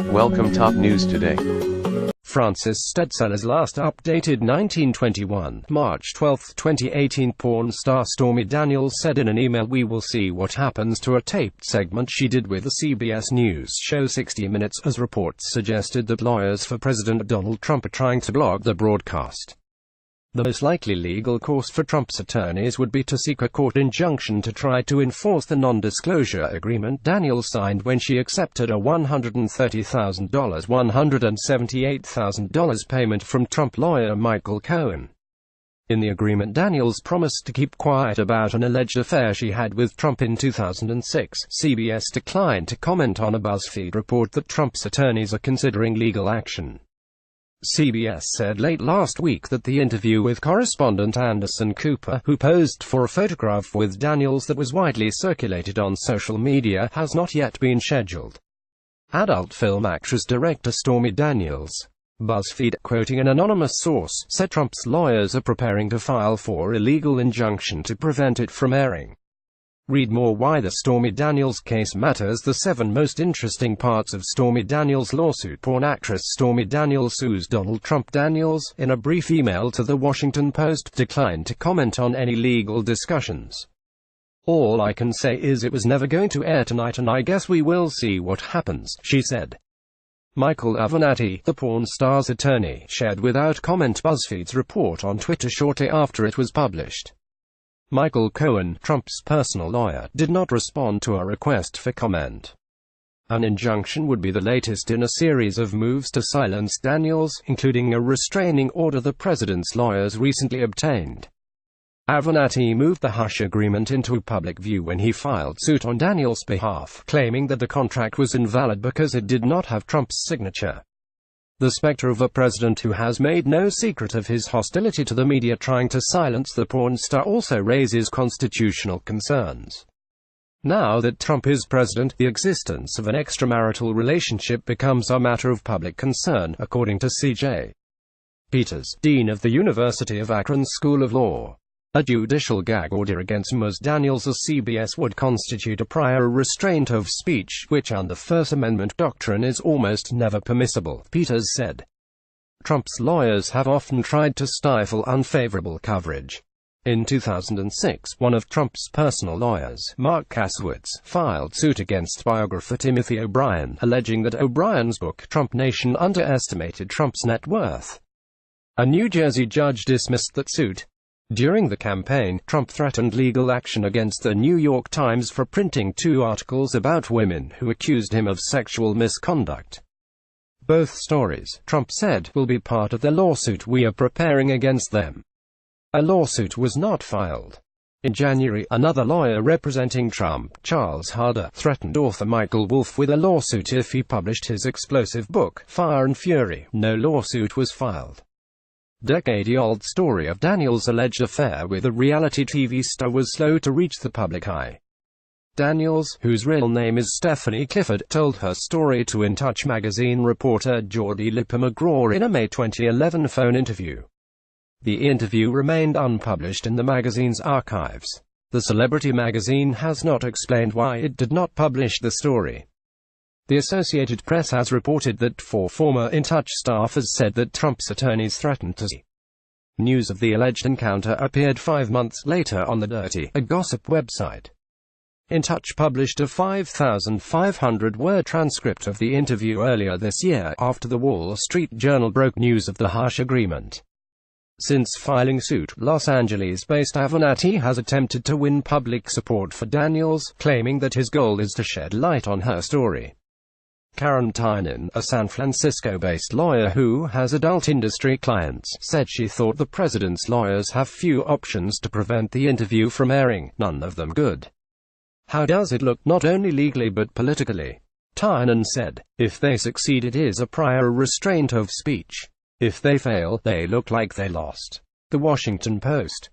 Welcome top news today. Frances Stedsela's last updated 1921, March 12, 2018 porn star Stormy Daniels said in an email, "We will see what happens," to a taped segment she did with the CBS News show 60 Minutes, as reports suggested that lawyers for President Donald Trump are trying to block the broadcast. The most likely legal course for Trump's attorneys would be to seek a court injunction to try to enforce the non-disclosure agreement Daniels signed when she accepted a $130,000 $178,000 payment from Trump lawyer Michael Cohen. In the agreement, Daniels promised to keep quiet about an alleged affair she had with Trump in 2006. CBS declined to comment on a BuzzFeed report that Trump's attorneys are considering legal action. CBS said late last week that the interview with correspondent Anderson Cooper, who posed for a photograph with Daniels that was widely circulated on social media, has not yet been scheduled. Adult film actress-director Stormy Daniels, BuzzFeed, quoting an anonymous source, said Trump's lawyers are preparing to file for a legal injunction to prevent it from airing. Read more why the Stormy Daniels case matters. The 7 most interesting parts of Stormy Daniels' lawsuit. Porn actress Stormy Daniels sues Donald Trump. Daniels, in a brief email to The Washington Post, declined to comment on any legal discussions. "All I can say is it was never going to air tonight, and I guess we will see what happens," she said. Michael Avenatti, the porn star's attorney, shared without comment BuzzFeed's report on Twitter shortly after it was published. Michael Cohen, Trump's personal lawyer, did not respond to a request for comment. An injunction would be the latest in a series of moves to silence Daniels, including a restraining order the president's lawyers recently obtained. Avenatti moved the hush agreement into public view when he filed suit on Daniels' behalf, claiming that the contract was invalid because it did not have Trump's signature. The specter of a president who has made no secret of his hostility to the media trying to silence the porn star also raises constitutional concerns. Now that Trump is president, the existence of an extramarital relationship becomes a matter of public concern, according to C.J. Peters, dean of the University of Akron's School of Law. A judicial gag order against Ms. Daniels of CBS would constitute a prior restraint of speech, which under First Amendment doctrine is almost never permissible, Peters said. Trump's lawyers have often tried to stifle unfavorable coverage. In 2006, one of Trump's personal lawyers, Mark Kasowitz, filed suit against biographer Timothy O'Brien, alleging that O'Brien's book, Trump Nation, underestimated Trump's net worth. A New Jersey judge dismissed that suit. During the campaign, Trump threatened legal action against the New York Times for printing 2 articles about women who accused him of sexual misconduct. Both stories, Trump said, will be part of the lawsuit we are preparing against them. A lawsuit was not filed. In January, another lawyer representing Trump, Charles Harder, threatened author Michael Wolff with a lawsuit if he published his explosive book, Fire and Fury. No lawsuit was filed. Decade-old story of Daniels' alleged affair with a reality TV star was slow to reach the public eye. Daniels, whose real name is Stephanie Clifford, told her story to In Touch magazine reporter Jordi Lipper-McGraw in a May 2011 phone interview. The interview remained unpublished in the magazine's archives. The celebrity magazine has not explained why it did not publish the story. The Associated Press has reported that 4 former In Touch staffers said that Trump's attorneys threatened to sue. News of the alleged encounter appeared 5 months later on The Dirty, a gossip website. In Touch published a 5,500-word transcript of the interview earlier this year, after the Wall Street Journal broke news of the hush agreement. Since filing suit, Los Angeles-based Avenatti has attempted to win public support for Daniels, claiming that his goal is to shed light on her story. Karen Tynan, a San Francisco-based lawyer who has adult industry clients, said she thought the president's lawyers have few options to prevent the interview from airing, none of them good. "How does it look, not only legally but politically?" Tynan said. "If they succeed, it is a prior restraint of speech. If they fail, they look like they lost." The Washington Post.